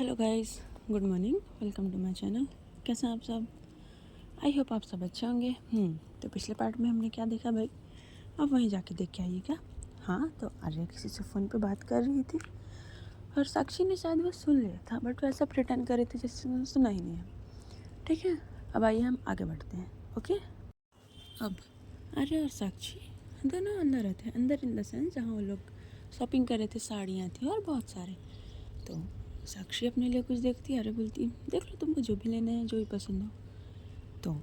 Hello guys, good morning, welcome to my channel. कैसे हैं आप सब? आई होप आप सब अच्छे होंगे। तो पिछले पार्ट में हमने क्या देखा भाई? आप वहीं जाके देख के आइए क्या? हाँ, तो आर्या किसी से फ़ोन पे बात कर रही थी और साक्षी ने शायद वो सुन लिया था, बट वैसा प्रिटेंड कर रही थी जैसे उन्होंने सुना ही नहीं है। ठीक है, अब आइए हम आगे बढ़ते हैं। ओके, अब आर्या और साक्षी दोनों अंदर रहते हैं, अंदर इन द सेंस जहाँ वो लोग शॉपिंग कर रहे थे, साड़ियाँ थी और बहुत सारे। तो साक्षी अपने लिए कुछ देखती है, अरे बोलती देख लो, तुमको जो भी लेना है, जो भी पसंद हो। तो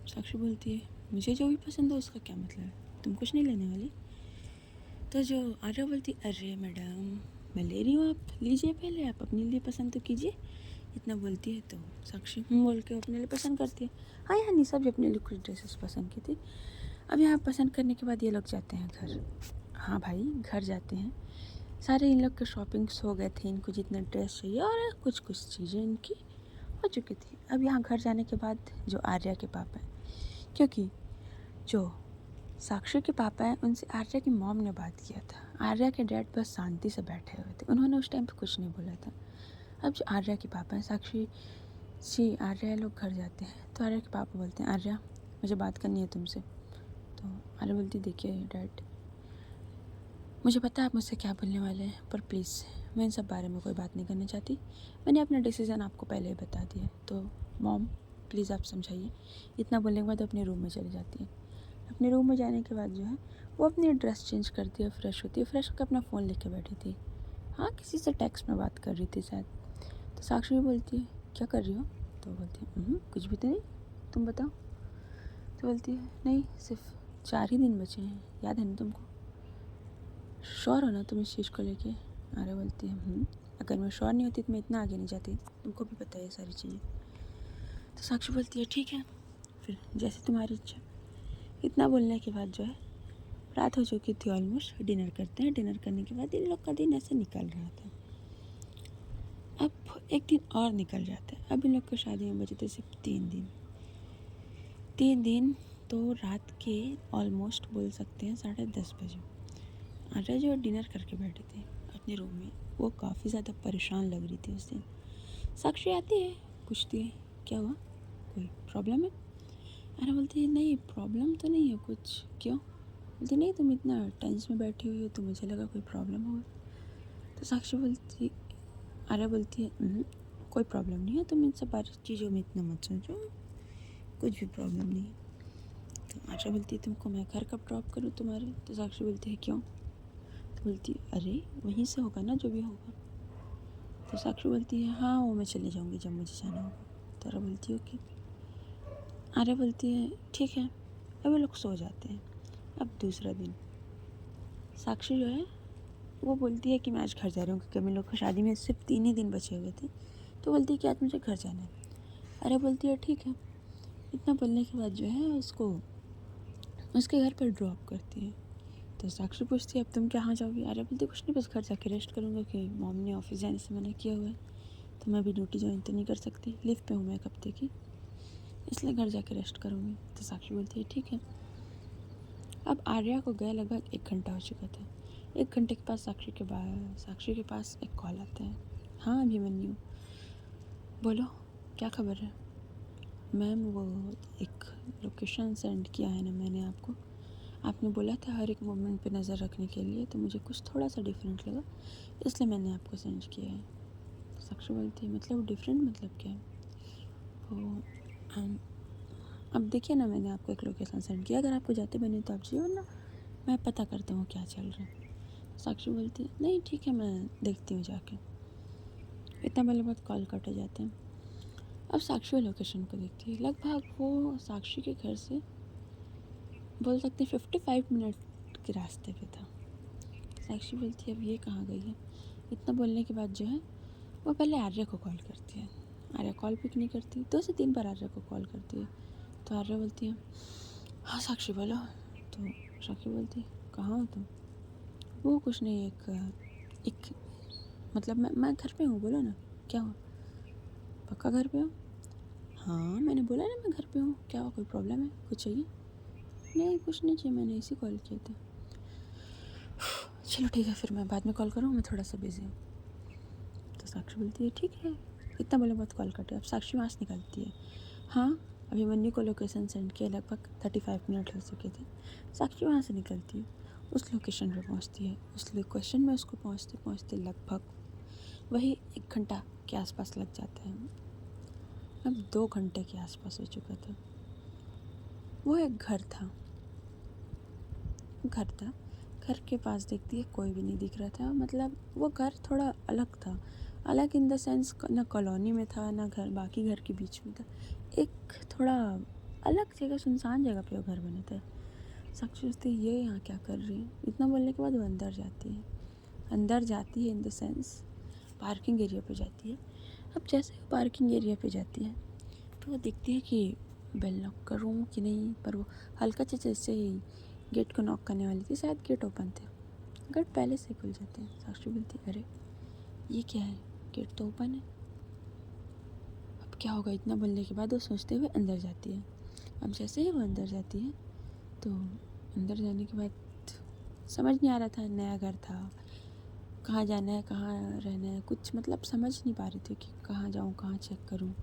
साक्षी बोलती है मुझे जो भी पसंद हो उसका क्या मतलब है, तुम कुछ नहीं लेने वाली? तो जो आर्या बोलती अरे मैडम, मैं ले रही हूँ, आप लीजिए, पहले आप अपने लिए पसंद तो कीजिए। इतना बोलती है तो साक्षी बोल के अपने लिए पसंद करती है। हाँ यार, निशा भी अपने लिए कुछ ड्रेसेस पसंद की थी। अब यहाँ पसंद करने के बाद ये लोग जाते हैं घर। हाँ भाई, घर जाते हैं। सारे इन लोग के शॉपिंग्स हो गए थे, इनको जितना ड्रेस चाहिए और कुछ कुछ चीज़ें इनकी हो चुकी थी। अब यहाँ घर जाने के बाद जो आर्या के पापा हैं, क्योंकि जो साक्षी के पापा हैं उनसे आर्या की मॉम ने बात किया था। आर्या के डैड बस शांति से बैठे हुए थे, उन्होंने उस टाइम पे कुछ नहीं बोला था। अब जो आर्या के पापा हैं, साक्षी जी आर्या लोग घर जाते हैं तो आर्या के पापा बोलते हैं आर्या मुझे बात करनी है तुमसे। तो आर्या बोलती देखिए डैड, मुझे पता है आप मुझसे क्या बोलने वाले हैं, पर प्लीज़ मैं इन सब बारे में कोई बात नहीं करना चाहती। मैंने अपना डिसीज़न आपको पहले ही बता दिया। तो मॉम प्लीज़ आप समझाइए। इतना बोलने के बाद अपने रूम में चली जाती है। अपने रूम में जाने के बाद जो है वो अपनी ड्रेस चेंज करती है, फ्रेश होती है। फ्रेश होकर अपना फ़ोन लेके बैठी थी। हाँ, किसी से टेक्स्ट में बात कर रही थी शायद। तो साक्षी भी बोलती है क्या कर रही हो? तो बोलती है कुछ भी तो नहीं, तुम बताओ। तो बोलती है नहीं, सिर्फ 4 ही दिन बचे हैं, याद है ना तुमको? श्योर हो ना तुम इस चीज़ को लेके? आर्या बोलती है अगर मैं श्योर नहीं होती तो मैं इतना आगे नहीं जाती, तुमको भी पता है ये सारी चीज़ें। तो साक्षी बोलती है ठीक है, फिर जैसे तुम्हारी इच्छा। इतना बोलने के बाद जो है रात हो चुकी थी ऑलमोस्ट। डिनर करते हैं। डिनर करने के बाद इन लोग का दिन ऐसे निकल रहा था। अब एक दिन और निकल जाता है। अब इन लोग को शादी में बचे थे सिर्फ 3 दिन। 3 दिन। तो रात के ऑलमोस्ट बोल सकते हैं 10:30 बजे आर्या जो डिनर करके बैठी थी अपने रूम में, वो काफ़ी ज़्यादा परेशान लग रही थी उस दिन। साक्षी आती है, पूछती है क्या हुआ, कोई प्रॉब्लम है? आर्या बोलती है नहीं, प्रॉब्लम तो नहीं है कुछ। क्यों? बोलती नहीं, तुम इतना टेंस में बैठी हुई हो तो मुझे लगा कोई प्रॉब्लम होगा। तो साक्षी बोलती आर्या बोलती है कोई प्रॉब्लम नहीं है, तुम इन सब बारी चीज़ों में इतना मत सोचो, कुछ भी प्रॉब्लम नहीं है। तो आर्या बोलती है तुमको मैं घर कब ड्रॉप करूँ तुम्हारे? तो साक्षी बोलती है क्यों? तो बोलती अरे वहीं से होगा ना जो भी होगा। तो साक्षी बोलती है हाँ, वो मैं चले जाऊँगी जब मुझे जाना होगा। तो आर्या बोलती है ओके। आर्या बोलती है ठीक है। अब वो लोग सो जाते हैं। अब दूसरा दिन साक्षी जो है वो बोलती है कि मैं आज घर जा रही हूँ, क्योंकि हम लोग को शादी में सिर्फ 3 ही दिन बचे हुए थे। तो बोलती है कि आज मुझे घर जाना है। आर्या बोलती है ठीक है। इतना बोलने के बाद जो है उसको उसके घर पर ड्रॉप करती है। तो साक्षी पूछती है अब तुम कहाँ जाओगी? आर्या बोलती है कुछ नहीं, बस घर जाके रेस्ट करूँगा, कि मॉम ने ऑफिस जाने से मना किया हुआ है, तो मैं अभी ड्यूटी ज्वाइन तो नहीं कर सकती, लीव पे हूँ मैं एक हफ्ते की, इसलिए घर जाके रेस्ट करूँगी। तो साक्षी बोलती है ठीक है। अब आर्या को गए लगभग 1 घंटा हो चुका था। 1 घंटे के बाद साक्षी के पास एक कॉल आता है। हाँ अभिमन्यु, बोलो क्या खबर है? मैम वो एक लोकेशन सेंड किया है ना मैंने आपको, आपने बोला था हर एक मोमेंट पे नज़र रखने के लिए, तो मुझे कुछ थोड़ा सा डिफरेंट लगा, इसलिए मैंने आपको सेंड किया है। साक्षी बोलती है मतलब डिफरेंट मतलब क्या है? वो अब देखिए ना, मैंने आपको एक लोकेशन सेंड किया, अगर आपको जाते बने तो आप जाइए, वरना मैं पता करता हूँ क्या चल रहा है। साक्षी बोलती है नहीं ठीक है, मैं देखती हूँ जाके। इतना बोलने बाद कॉल कटे जाते हैं। अब साक्षी वो लोकेशन को देखती है, लगभग वो साक्षी के घर से बोल सकते हैं 55 मिनट के रास्ते पे था। साक्षी बोलती है अब ये कहाँ गई है? इतना बोलने के बाद जो है वो पहले आर्या को कॉल करती है। आर्या कॉल पिक नहीं करती, 2 से 3 बार आर्या को कॉल करती है। तो आर्या बोलती है हाँ साक्षी बोलो। तो साक्षी बोलती है कहाँ हो तुम? वो कुछ नहीं, एक मतलब मैं घर पे हूँ, बोलो ना क्या हुआ? पक्का घर पे हो? हाँ मैंने बोला ना मैं घर पे हूँ, क्या हुआ, कोई प्रॉब्लम है, कुछ चाहिए? नहीं कुछ नहीं चाहिए, मैंने इसी कॉल किया था। चलो ठीक है, फिर मैं बाद में कॉल करूँ, मैं थोड़ा सा बिज़ी हूँ। तो साक्षी बोलती है ठीक है, इतना बोले मत कॉल काटे। अब साक्षी वहाँ से निकलती है। हाँ, अभिमन्यु को लोकेशन सेंड किया, लगभग 35 मिनट हो चुके थे। साक्षी वहाँ से निकलती है, उस लोकेशन पे पहुँचती है। उस लोकेशन में उसको पहुँचते पहुँचते लगभग वही 1 घंटा के आसपास लग जाता है। अब 2 घंटे के आसपास हो चुका था। वो एक घर था। घर के पास देखती है कोई भी नहीं दिख रहा था। मतलब वो घर थोड़ा अलग था, अलग इन द सेंस ना कॉलोनी में था ना घर बाकी घर के बीच में था। एक थोड़ा अलग जगह, सुनसान जगह पे वो घर बना था। साक्षी सोचती है ये यहाँ क्या कर रही है। इतना बोलने के बाद वो अंदर जाती है in the sense parking area पे जाती है। अब जैसे वो पार्किंग एरिया पे जाती है तो वो देखती है कि बेल नॉक करूँ कि नहीं, पर वो हल्का सा जैसे ही गेट को नॉक करने वाली थी, शायद गेट ओपन थे। गेट पहले से खुल जाते हैं। साक्षी बोलती अरे ये क्या है, गेट तो ओपन है, अब क्या होगा। इतना बोलने के बाद वो सोचते हुए अंदर जाती है। अब जैसे ही वो अंदर जाती है तो अंदर जाने के बाद समझ नहीं आ रहा था, नया घर था, कहाँ जाना है कहाँ रहना है, कुछ मतलब समझ नहीं पा रही थी कि कहाँ जाऊँ कहाँ चेक करूँ।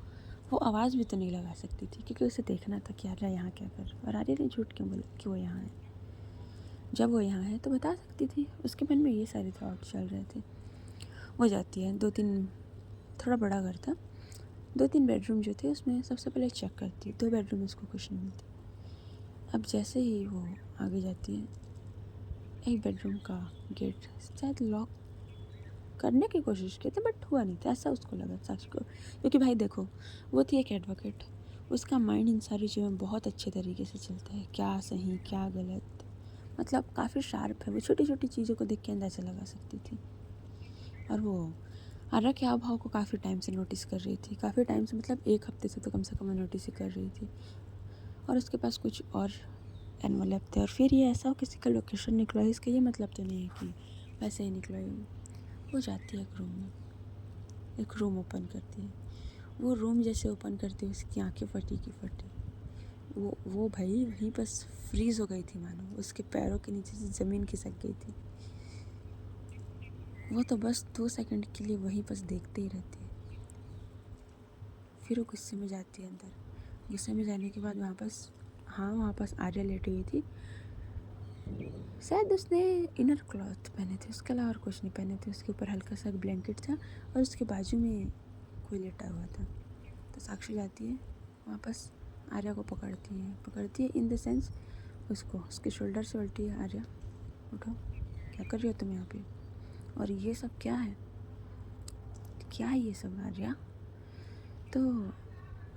वो आवाज़ भी तो नहीं लगा सकती थी क्योंकि उसे देखना था कि आर्या यहाँ क्या कर रहा है। और आर्या ने झूठ क्यों बोला कि वो यहाँ है। जब वो यहाँ है तो बता सकती थी। उसके मन में ये सारे थॉट चल रहे थे। वो जाती है, 2-3, थोड़ा बड़ा घर था, 2-3 बेडरूम जो थे उसमें सबसे पहले चेक करती है। 2 बेडरूम में उसको कुछ नहीं मिलती। अब जैसे ही वो आगे जाती है, एक बेडरूम का गेट शायद लॉक करने की कोशिश की थी बट हुआ नहीं था, ऐसा उसको लगा साक्षी को। क्योंकि भाई देखो, वो थी एक एडवोकेट, उसका माइंड इन सारी चीज़ों में बहुत अच्छे तरीके से चलता है, क्या सही क्या गलत, मतलब काफ़ी शार्प है। वो छोटी छोटी चीज़ों को देख के अंदाज़ा लगा सकती थी। और वो आर्या के हाव भाव को काफ़ी टाइम से नोटिस कर रही थी, काफ़ी टाइम से मतलब 1 हफ्ते से तो कम से कम नोटिस ही कर रही थी। और उसके पास कुछ और एनवलप थे। और फिर ये ऐसा किसी का लोकेशन निकला है, इसका ये मतलब तो नहीं है कि वैसे ही निकला ही। वो जाती है एक रूम में, एक रूम ओपन करती है। वो रूम जैसे ओपन करती है उसकी आंखें फटी की फटी। वो भाई वहीं बस फ्रीज़ हो गई थी, मानो उसके पैरों के नीचे से ज़मीन खिसक गई थी। वो तो बस 2 सेकंड के लिए वहीं बस देखते ही रहती है। फिर वो गुस्से में जाती है अंदर। गुस्से में जाने के बाद वहाँ पास आर्या लेटी हुई थी। शायद उसने इनर क्लॉथ पहने थे, उसके अलावा और कुछ नहीं पहने थे। उसके ऊपर हल्का सा ब्लैंकेट था और उसके बाजू में कोई लेटा हुआ था। तो साक्षी जाती है वापस, आर्या को पकड़ती है इन द सेंस उसको उसके शोल्डर से उल्टी है। आर्या उठो, क्या कर रही हो तुम यहाँ पे, और ये सब क्या है, क्या है ये सब आर्या। तो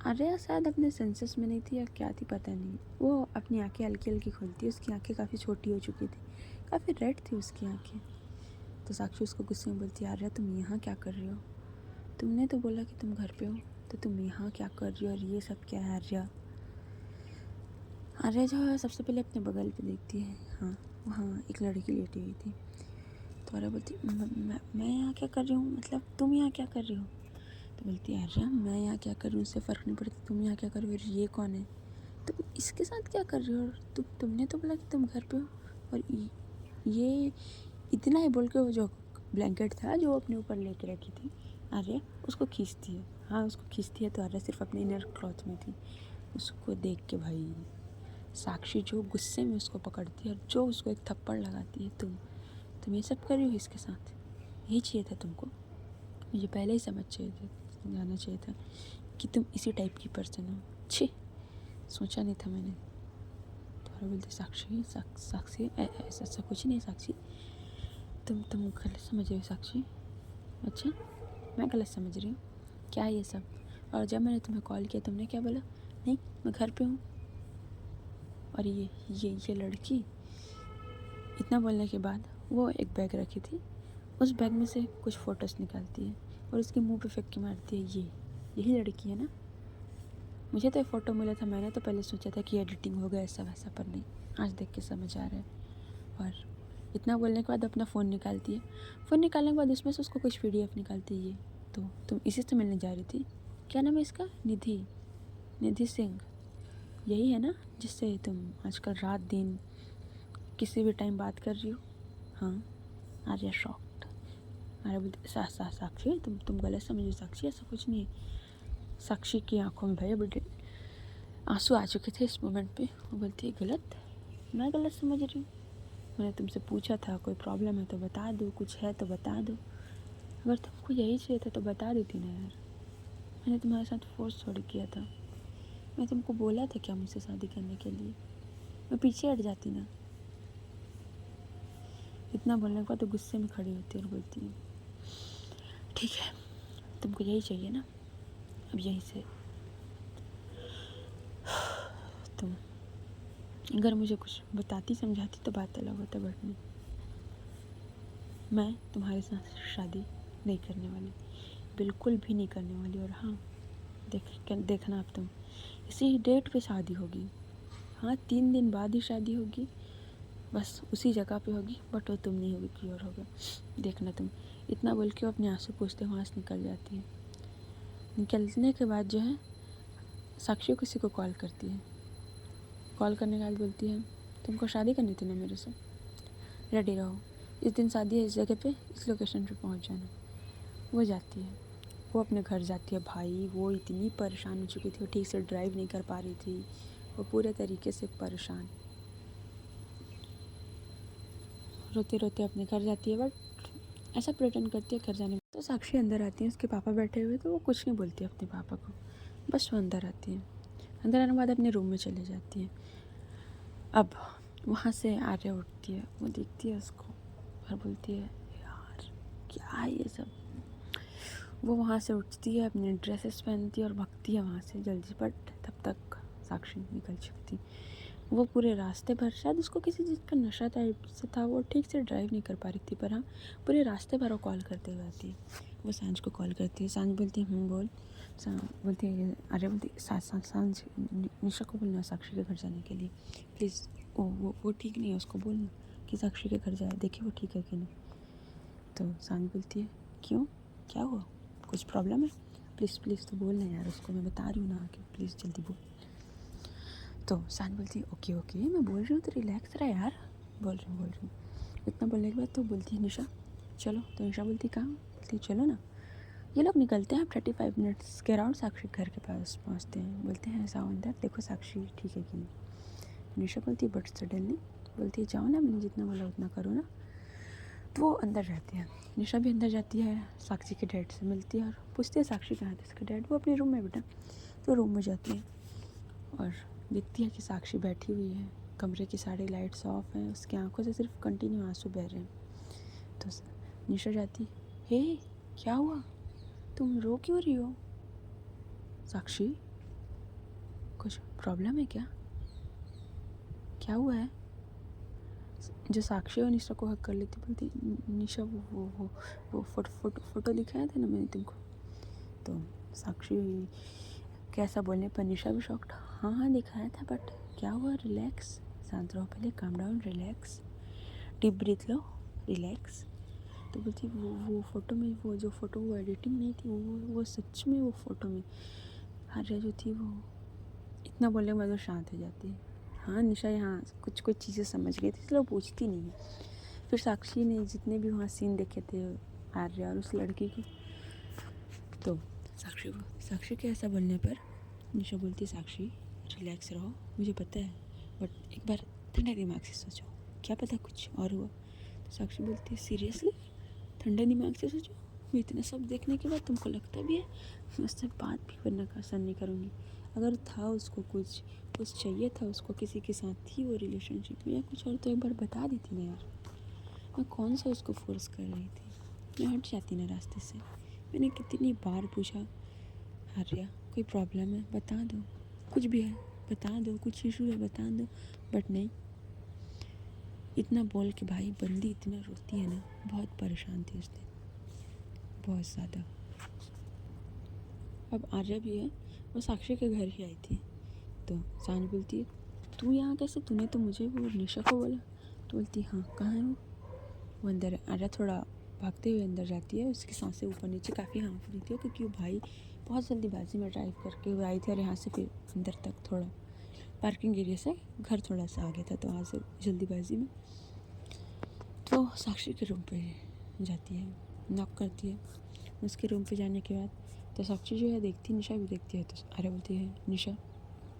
आर्या शायद अपने सेंसेस में नहीं थी या क्या थी पता नहीं। वो अपनी आंखें हल्की हल्की खोलती है। उसकी आंखें काफ़ी छोटी हो चुकी थी, काफ़ी रेड थी उसकी आंखें। तो साक्षी उसको गुस्से में बोलती है आर्या तुम यहाँ क्या कर रही हो, तुमने तो बोला कि तुम घर पे हो, तो तुम यहाँ क्या कर रही हो, और ये सब क्या है आर्या। आर्या जो है सबसे पहले अपने बगल पे देखती है। हाँ, वहाँ एक लड़की लेटी हुई थी। तो आर्या बोलती मैं यहाँ क्या कर रही हूँ, मतलब तुम यहाँ क्या कर रही हो। तो बोलती है आर्या मैं यहाँ क्या कर रही हूँ उससे फ़र्क नहीं पड़ता, तुम यहाँ क्या कर रही हो, ये कौन है, तुम इसके साथ क्या कर रही हो, और तुमने तो बोला कि तुम घर पे हो। और ये इतना ही बोल के वो जो ब्लैंकेट था जो अपने ऊपर लेके रखी थी आर्या, उसको खींचती है। हाँ, उसको खींचती है तो आर्या सिर्फ अपने इनर क्लॉथ में थी। उसको देख के भाई साक्षी जो गुस्से में उसको पकड़ती है और जो उसको एक थप्पड़ लगाती है, तुम ये सब कर रही हो इसके साथ, यही चाहिए था तुमको, मुझे पहले ही जाना चाहिए था कि तुम इसी टाइप की पर्सन हो। छी, सोचा नहीं था मैंने। तो बोलती साक्षी ऐसा कुछ नहीं है साक्षी, तुम गलत समझ रही हो साक्षी। अच्छा, मैं गलत समझ रही हूँ क्या ये सब। और जब मैंने तुम्हें कॉल किया तुमने क्या बोला, नहीं मैं घर पे हूँ। और ये लड़की, इतना बोलने के बाद वो एक बैग रखी थी, उस बैग में से कुछ फ़ोटोज़ निकालती है और उसके मुंह पे फेंक के मारती है, यही लड़की है ना। मुझे तो फ़ोटो मिला था, मैंने तो पहले सोचा था कि एडिटिंग हो गया ऐसा वैसा, पर नहीं, आज देख के समझ आ रहा है। और इतना बोलने के बाद अपना फ़ोन निकालती है। फ़ोन निकालने के बाद उसमें से उसको कुछ PDF निकालती है। तो तुम इसी से मिलने जा रही थी, क्या नाम है इसका, निधि सिंह, यही है ना जिससे तुम आजकल रात दिन किसी भी टाइम बात कर रही हो। हाँ, आर्या शॉक्ड। आर्या बोलती साक्षी तुम गलत समझो साक्षी, ऐसा कुछ नहीं है। साक्षी की आंखों में भय बड़े आंसू आ चुके थे इस मोमेंट पे। वो बोलती है गलत, मैं गलत समझ रही हूँ? मैंने तुमसे पूछा था कोई प्रॉब्लम है तो बता दो, कुछ है तो बता दो। अगर तुमको यही चाहिए था तो बता देती ना यार। मैंने तुम्हारे साथ फोर्स थोड़ी किया था। मैं तुमको बोला था क्या मुझसे शादी करने के लिए? मैं पीछे हट जाती ना। इतना बोलने के बाद तो गुस्से में खड़ी होती है और बोलती है ठीक है तुमको यही चाहिए ना, अब यहीं से तुम अगर मुझे कुछ बताती समझाती तो बात अलग होता, बट नहीं, मैं तुम्हारे साथ शादी नहीं करने वाली, बिल्कुल भी नहीं करने वाली। और हाँ देखना अब तुम इसी डेट पे शादी होगी। हाँ 3 दिन बाद ही शादी होगी, बस उसी जगह पे होगी, बट वो तुम नहीं होगी, कोई और होगा। देखना तुम। इतना बोल के वो अपने आंसू पोंछते वहाँ से निकल जाती है। निकलने के बाद जो है साक्षी किसी को कॉल करती है। कॉल करने के बाद बोलती है तुमको शादी करनी थी ना मेरे से, रेडी रहो, इस दिन शादी है, इस जगह पे इस लोकेशन पे पहुँच जाना। वो जाती है, वो अपने घर जाती है। भाई वो इतनी परेशान हो चुकी थी, वो ठीक से ड्राइव नहीं कर पा रही थी, वो पूरे तरीके से परेशान, रोते रोते अपने घर जाती है। बट ऐसा प्रिटेंड करती है घर जाने। तो साक्षी अंदर आती है, उसके पापा बैठे हुए, तो वो कुछ नहीं बोलती अपने पापा को, बस वो अंदर आती है। अंदर आने के बाद अपने रूम में चले जाती है। अब वहाँ से आर्या उठती है, वो देखती है उसको और बोलती है यार क्या है ये सब। वो वहाँ से उठती है, अपने ड्रेसेस पहनती है और भागती है वहाँ से जल्दी। बट तब तक साक्षी निकल चुकी थी। वो पूरे रास्ते भर, शायद उसको किसी चीज़ का नशा टाइप से था, वो ठीक से ड्राइव नहीं कर पा रही थी, पर हाँ पूरे रास्ते भर वो कॉल करते हुए आती है। वो सांझ को कॉल करती है। सांझ बोलती है बोल। बोलती है अरे बोलती सांझ निशा को बोलना साक्षी के घर जाने के लिए प्लीज़। वो ठीक नहीं है, उसको बोलना कि साक्षी के घर जाए, देखिए वो ठीक है कि नहीं। तो सांझ बोलती है क्यों, क्या हुआ, कुछ प्रॉब्लम है? प्लीज़ प्लीज़ तो बोलना यार उसको, मैं बता रही हूँ ना कि प्लीज़ जल्दी बोल। तो सान बोलती है ओके ओके मैं बोल रही हूँ, तो रिलैक्स रहा यार, बोल रही हूँ। इतना बोलने के बाद तो बोलती है निशा चलो। तो निशा बोलती कहाँ? बोलती चलो ना। ये लोग निकलते हैं 35 मिनट्स के अराउंड, साक्षी घर के पास पहुँचते हैं। बोलते हैं ऐसा अंदर देखो साक्षी ठीक है कि नहीं। निशा बोलती है बट सडनली, बोलती है जाओ ना, मैंने जितना बोला उतना करो ना। तो वो अंदर जाती है, निशा भी अंदर जाती है, साक्षी के डैड से मिलती है और पूछती है साक्षी कहाँ थे इसके डैड। वो अपने रूम में बेटा। तो रूम में जाती है और देखती है कि साक्षी बैठी हुई है, कमरे की सारी लाइट्स ऑफ हैं, उसकी आंखों से सिर्फ कंटिन्यू आंसू बह रहे हैं। तो निशा जाती हे क्या हुआ, तुम रो क्यों रही हो? साक्षी कुछ प्रॉब्लम है क्या, क्या हुआ है? जो साक्षी और निशा को हक कर लेती, बोलती निशा वो फोटो दिखाया था ना मैंने तुमको। तो साक्षी कैसा बोलने पर निशा भी शॉक्ड, हाँ दिखाया था, बट क्या हुआ? रिलैक्स, शांत रहो पहले, calm down, relax, deep breath लो, रिलैक्स। तो बोलती वो फ़ोटो में, वो जो फ़ोटो वो एडिटिंग नहीं थी, वो सच में वो फ़ोटो में आर्या जो थी वो। इतना बोलने के बाद वो शांत हो जाती है। हाँ निशा यहाँ कुछ चीज़ें समझ गई थी, इसलिए वो पूछती नहीं है। फिर साक्षी ने जितने भी वहाँ सीन देखे थे आर्या और उस लड़की के, तो साक्षी के ऐसा बोलने पर निशा बोलती साक्षी रिलैक्स रहो, मुझे पता है, बट एक बार ठंडे दिमाग से सोचो, क्या पता कुछ और हुआ। तो साक्षी बोलती है सीरियसली ठंडे दिमाग से सोचो? मैं इतना सब देखने के बाद तुमको लगता भी है? मैं उससे बात भी करना का पसंद नहीं करूँगी। अगर था उसको कुछ चाहिए था उसको, किसी के साथ थी वो रिलेशनशिप में या कुछ और, तो एक बार बता देती ना यार। मैं कौन सा उसको फोर्स कर रही थी, मैं हट जाती ना रास्ते से। मैंने कितनी बार पूछा आर्या कोई प्रॉब्लम है बता दो, कुछ भी है बता दो, कुछ इशू है बता दो, बट नहीं। इतना बोल के भाई बंदी इतना रोती है ना, बहुत परेशान थी उस दिन, बहुत ज़्यादा। अब आर्या भी है, वो साक्षी के घर ही आई थी। तो सांझ बोलती है तू यहाँ कैसे, तूने तो मुझे वो निशा को बोला। तो बोलती हाँ कहाँ है वो अंदर है। आर्या थोड़ा भागते हुए अंदर जाती है, उसकी सांसें ऊपर नीचे काफ़ी हार्म हो रही थी, क्योंकि वो भाई बहुत जल्दीबाजी में ड्राइव करके हुए आई थी और यहाँ से फिर अंदर तक थोड़ा पार्किंग एरिया से घर थोड़ा सा आगे था, तो वहाँ से जल्दीबाजी में तो साक्षी के रूम पे जाती है। नॉक करती है। उसके रूम पे जाने के बाद तो साक्षी जो है देखती, निशा भी देखती है। तो आर्या बोलती है, निशा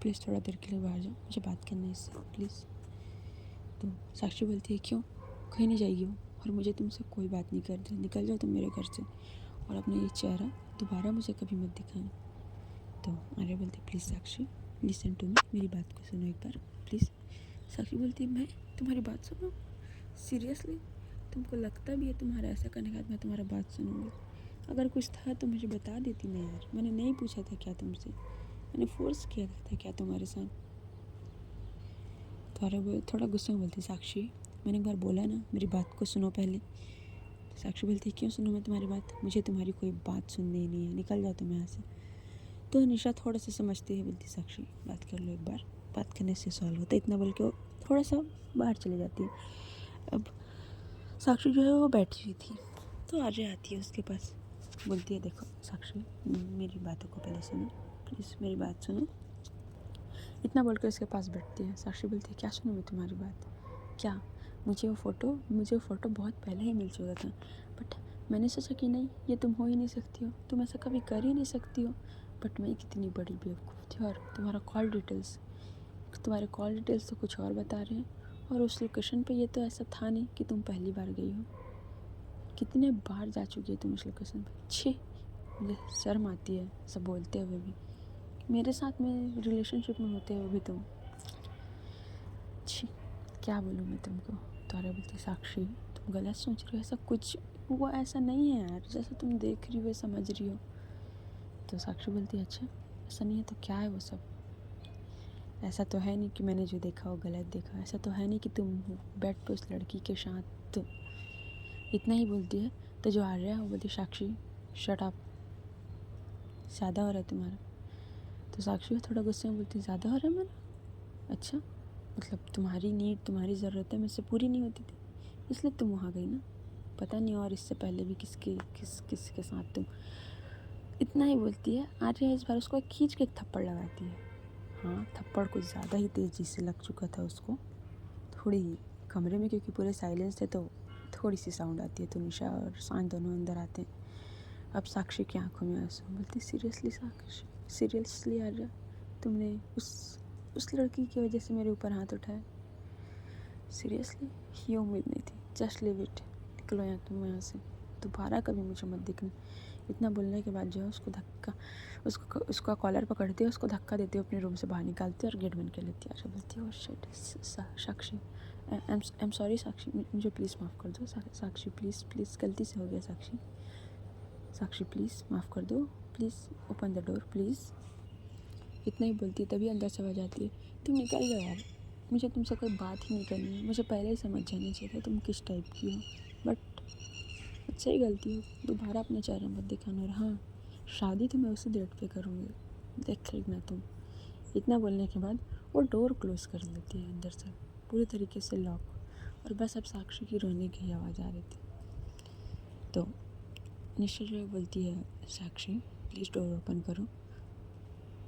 प्लीज़ थोड़ा देर के लिए बाहर जाओ, मुझे बात करना है इससे प्लीज़। तो साक्षी बोलती है, क्यों, कहीं नहीं जाएगी वो, और मुझे तुमसे कोई बात नहीं करनी, निकल जाओ तुम मेरे घर से, और अपना ये चेहरा दोबारा मुझे कभी मत दिखाना। तो आर्या बोलती है, please Sakshi listen to me, मेरी बात को सुनो एक बार प्लीज़। साक्षी बोलती है, मैं तुम्हारी बात सुनूँ, सीरियसली? तुमको लगता भी है तुम्हारा ऐसा करने के बाद मैं तुम्हारा बात सुनूँगी? अगर कुछ था तो मुझे बता देती ना यार, मैंने नहीं पूछा था क्या तुमसे, मैंने फोर्स किया था क्या तुम्हारे साथ? तो अरे थोड़ा गुस्से में बोलती, साक्षी मैंने एक बार बोला ना, मेरी बात को सुनो पहले। तो साक्षी बोलती, क्यों सुनो मैं तुम्हारी बात, मुझे तुम्हारी कोई बात सुननी ही नहीं है, निकल जाओ तुम यहाँ से। तो निशा थोड़ा सा समझती है, बोलती, साक्षी बात कर लो एक बार, बात करने से सॉल्व होता है, इतना बोल के वो थोड़ा सा बाहर चली जाती है। अब साक्षी जो है वो बैठी हुई थी, तो आर्या आती है उसके पास, बोलती है, देखो साक्षी मेरी बातों को पहले सुनो प्लीज़, मेरी बात सुनो। इतना बोल कर उसके पास बैठती है। साक्षी बोलती है, क्या सुनूँ मैं तुम्हारी बात, क्या, मुझे वो फ़ोटो बहुत पहले ही मिल चुका था, बट मैंने सोचा कि नहीं ये तुम हो ही नहीं सकती हो, तुम ऐसा कभी कर ही नहीं सकती हो। बट मैं कितनी बड़ी बेवकूफ़ थी, और तुम्हारे कॉल डिटेल्स तो कुछ और बता रहे हैं, और उस लोकेशन पे ये तो ऐसा था नहीं कि तुम पहली बार गई हो, कितने बार जा चुकी है तुम उस लोकेशन पे। छी, मुझे शर्म आती है सब बोलते हुए भी, मेरे साथ में रिलेशनशिप में होते हुए भी तुम, छी, क्या बोलूँ मैं तुमको। तो आर्या बोलती, साक्षी तुम गलत सोच रही हो, ऐसा कुछ वो ऐसा नहीं है यार, जैसा तुम देख रही हो समझ रही हो। तो साक्षी बोलती है, अच्छा ऐसा नहीं है तो क्या है वो सब, ऐसा तो है नहीं कि मैंने जो देखा वो गलत देखा, ऐसा तो है नहीं कि तुम बेड पे उस लड़की के साथ, तो इतना ही बोलती है। तो जो आर्या है वो बोलती, साक्षी शट अप, ज़्यादा हो रहा है तुम्हारा। तो साक्षी थोड़ा गुस्से में बोलती, ज़्यादा हो रहा है मेरा, अच्छा मतलब तुम्हारी नीड, तुम्हारी ज़रूरतें मुझसे पूरी नहीं होती थी, इसलिए तुम वहाँ गई ना, पता नहीं और इससे पहले भी किसके साथ तुम। इतना ही बोलती है। आर्या इस बार उसको खींच के एक थप्पड़ लगाती है। हाँ, थप्पड़ कुछ ज़्यादा ही तेज़ी से लग चुका था उसको, थोड़ी कमरे में क्योंकि पूरे साइलेंस थे तो थोड़ी सी साउंड आती है। तो निशा और सांझ दोनों अंदर आते हैं। अब साक्षी की आंखों में आंसू, बोलती, सीरियसली साक्षी, सीरियसली आर्या, तुमने उस लड़की की वजह से मेरे ऊपर हाथ उठाया, सीरियसली? ये उम्मीद नहीं थी, जस्ट लिव इट, निकलो यहाँ तुम यहाँ से, दोबारा कभी मुझे मत दिखना। इतना बोलने के बाद जो है उसका कॉलर पकड़ती है, उसको धक्का देती है, अपने रूम से बाहर निकालती है और गेट बंद कर लेती है। आशा बोलती है, oh shit Sakshi, I am sorry Sakshi, मुझे प्लीज़ माफ़ कर दो साक्षी, प्लीज़ गलती से हो गया साक्षी प्लीज़ माफ़ कर दो, please open the door please. इतना ही बोलती है, तभी अंदर से आवाज़ आती है, तुम निकल जाओ यार, मुझे तुमसे कोई बात ही नहीं करनी है, मुझे पहले ही समझ जाना चाहिए था तुम किस टाइप की हो, बट अच्छा ही गलती हो, दोबारा अपना चेहरा मत दिखाना, और हाँ शादी तो मैं उसी डेट पे करूँगी, देख लेना तुम। इतना बोलने के बाद वो डोर क्लोज़ कर लेती है अंदर से पूरी तरीके से लॉक, और बस अब साक्षी की रोने की आवाज़ आ रही थी। तो निशा जो बोलती है, साक्षी प्लीज़ डोर ओपन करो,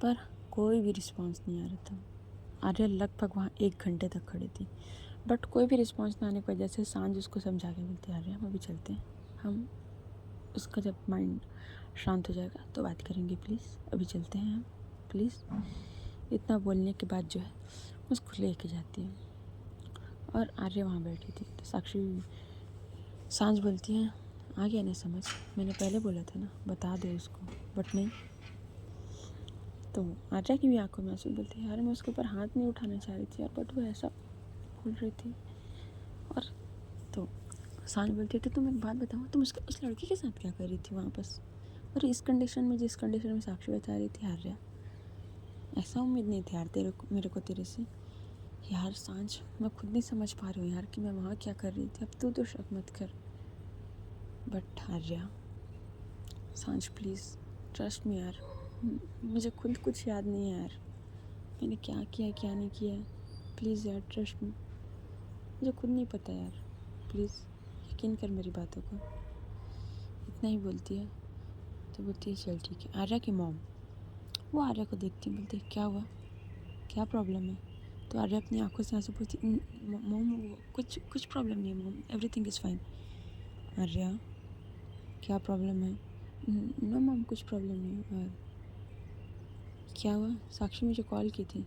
पर कोई भी रिस्पॉन्स नहीं आ रहा था। आर्या लगभग वहाँ 1 घंटे तक खड़ी थी, बट कोई भी रिस्पॉन्स ना आने की वजह से सांझ उसको समझा के बोलती है, आर्या हम अभी चलते हैं, हम उसका जब माइंड शांत हो जाएगा तो बात करेंगे, प्लीज़ अभी चलते हैं हम प्लीज़। इतना बोलने के बाद जो है उसको लेके जाती है, और आर्या वहाँ बैठी थी। तो साक्षी सांझ बोलती है, आ गया ना समझ, मैंने पहले बोला था ना बता दे उसको, बट नहीं। तो आर्या की भी आंखों में आंसू, बोलती है, यार मैं उसके ऊपर हाथ नहीं उठाना चाह रही थी यार, बट वो ऐसा बोल रही थी। और तो सांझ बोलती है, तो तुम एक बात बताओ, तुम उस लड़की के साथ क्या कर रही थी वापस, और इस कंडीशन में, जिस कंडीशन में साक्षी बता रही थी, आर्या ऐसा उम्मीद नहीं थी यार मेरे को तेरे से। यार सांझ, मैं खुद नहीं समझ पा रही हूँ यार कि मैं वहाँ क्या कर रही थी, अब तू तो शक मत कर। बट आर्या, सांझ प्लीज़ ट्रस्ट मी यार, मुझे खुद कुछ याद नहीं है यार, मैंने क्या किया क्या नहीं किया, प्लीज़ यार ट्रस्ट मी, मुझे खुद नहीं पता यार, प्लीज़ यकीन कर मेरी बातों को। इतना ही बोलती है। तो बोलती है, चल ठीक है। आर्या की मॉम, वो आर्या को देखती है, बोलती है, क्या हुआ, क्या प्रॉब्लम है। तो आर्या अपनी आंखों से आंसू पूछती, मॉम कुछ प्रॉब्लम नहीं है mom, everything is fine. Arya क्या प्रॉब्लम है? नो मॉम, कुछ प्रॉब्लम नहीं है। क्या हुआ? साक्षी मुझे कॉल की थी।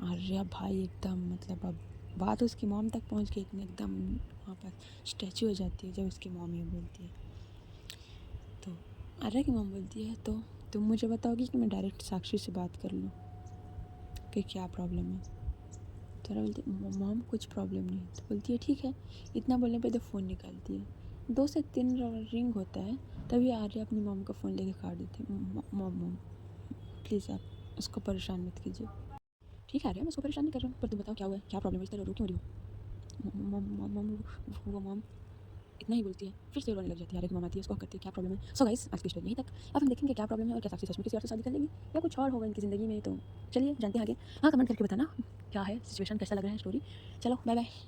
अरे भाई एकदम मतलब अब बात उसकी मॉम तक पहुंच गई, इतनी एकदम वहाँ पर स्टैचू हो जाती है जब उसकी मॉम ये बोलती है। तो आर्या की मॉम बोलती है तो तुम मुझे बताओगी कि मैं डायरेक्ट साक्षी से बात कर लूँ कि क्या प्रॉब्लम है? तो आर्या बोलती है मॉम कुछ प्रॉब्लम नहीं। तो बोलती है ठीक है। इतना बोलने पे तो फ़ोन निकालती है। 2 से 3 रिंग होता है, तभी आर्या अपनी मॉम का फ़ोन लेके काट देती है। मॉम प्लीज़ आप उसको परेशान मत कीजिए। ठीक है आर्या, मैं उसको परेशान नहीं कर रहा हूँ, पर तुम बताओ क्या हुआ है, क्या प्रॉब्लम है, इस तरह रो क्यों रही हो? वो मॉम इतना ही बोलती है, फिर से रोने लग जाती है। आर्या की मॉम आती है, उसको कहती है क्या प्रॉब्लम है। सो गाइस, आज की स्टोरी यहीं तक। अब हम देखेंगे क्या प्रॉब्लम है और क्या साक्षी सच में किसी और से शादी कर लेंगी या कुछ और होगा इनकी ज़िंदगी में। तो चलिए जानते हैं आगे। हाँ, कमेंट करके बताना क्या है सिचुएशन, कैसा लग रहा है स्टोरी। चलो बाय बाय।